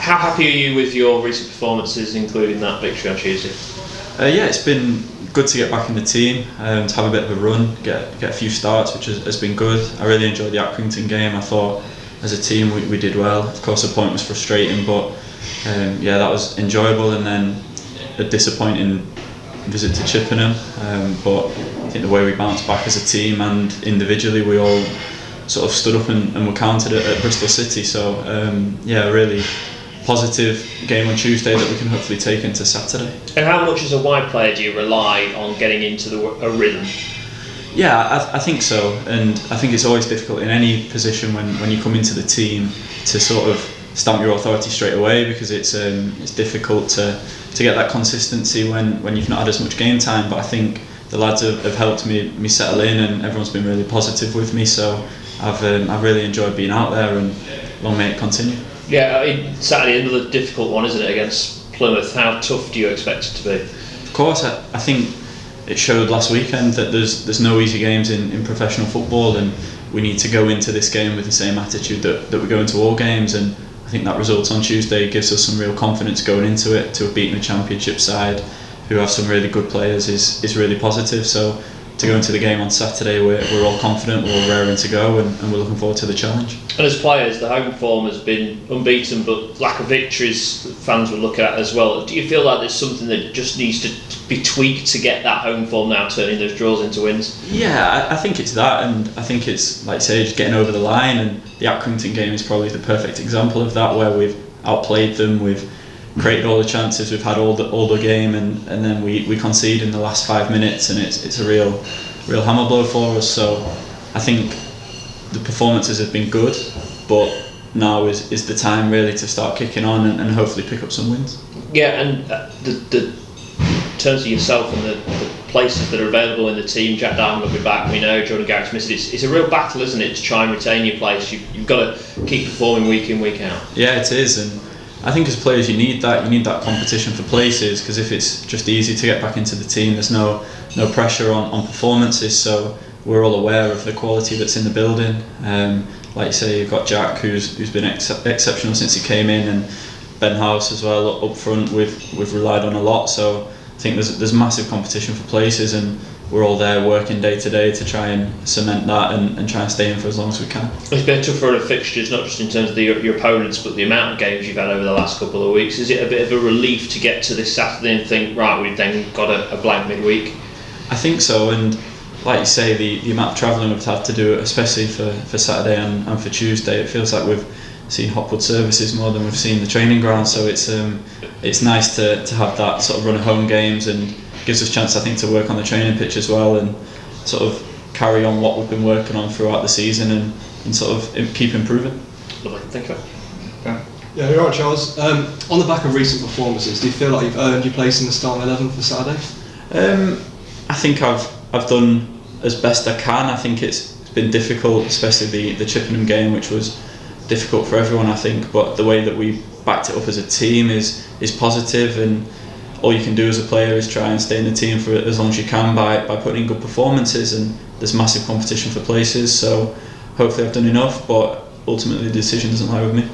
How happy are you with your recent performances, including that victory on Tuesday? Yeah, it's been good to get back in the team, to have a bit of a run, get a few starts, which has been good. I really enjoyed the Accrington game. I thought as a team we did well. Of course, the point was frustrating, but yeah, that was enjoyable. And then a disappointing visit to Chippenham, but I think the way we bounced back as a team and individually, we all sort of stood up and were counted at Bristol City. So yeah, really positive game on Tuesday that we can hopefully take into Saturday. And how much as a wide player do you rely on getting into a rhythm? Yeah, I think so, and I think it's always difficult in any position when you come into the team to sort of stamp your authority straight away, because it's difficult to get that consistency when you've not had as much game time. But I think the lads have helped me settle in, and everyone's been really positive with me, so I've really enjoyed being out there, and long may it continue. Yeah, I mean, Saturday, another difficult one, isn't it, against Plymouth? How tough do you expect it to be? Of course, I think it showed last weekend that there's no easy games in professional football, and we need to go into this game with the same attitude that we go into all games. And I think that result on Tuesday gives us some real confidence going into it. To have beaten a Championship side who have some really good players is really positive. So to go into the game on Saturday, we're all confident, we're all raring to go, and we're looking forward to the challenge. And as players, the home form has been unbeaten, but lack of victories fans would look at as well. Do you feel like there's something that just needs to be tweaked to get that home form now turning those draws into wins? Yeah, I think it's that, and I think it's, like I say, just getting over the line, and the Accrington game is probably the perfect example of that, where we've outplayed them, we've created all the chances, we've had all the game, and then we concede in the last 5 minutes, and it's a real hammer blow for us. So I think the performances have been good, but now is the time really to start kicking on and hopefully pick up some wins. Yeah, and in terms of yourself and the places that are available in the team, Jack Darwin will be back, we know, Jordan Garrett's missed it. It's a real battle, isn't it, to try and retain your place? You've got to keep performing week in, week out. Yeah, it is, and I think as players you need that competition for places, because if it's just easy to get back into the team, there's no pressure on performances. So we're all aware of the quality that's in the building. Like you say, you've got Jack who's been exceptional since he came in, and Ben House as well up front. We've relied on a lot. So I think there's massive competition for places, and we're all there working day to day to try and cement that and try and stay in for as long as we can. It's been a tough run of fixtures, not just in terms of your opponents, but the amount of games you've had over the last couple of weeks. Is it a bit of a relief to get to this Saturday and think, right, we've then got a blank midweek? I think so, and like you say, the amount of travelling we've had to do, especially for Saturday and for Tuesday, it feels like we've seen Hopwood services more than we've seen the training ground. So it's nice to have that sort of run of home games, and gives us a chance, I think, to work on the training pitch as well, and sort of carry on what we've been working on throughout the season, and sort of keep improving. Lovely, thank you. Yeah, you're right, Charles. On the back of recent performances, do you feel like you've earned your place in the starting 11 for Saturday? I think I've done as best I can. I think it's been difficult, especially the Chippenham game, which was difficult for everyone, I think, but the way that we backed it up as a team is positive, and all you can do as a player is try and stay in the team for as long as you can by putting in good performances, and there's massive competition for places, so hopefully I've done enough, but ultimately the decision doesn't lie with me.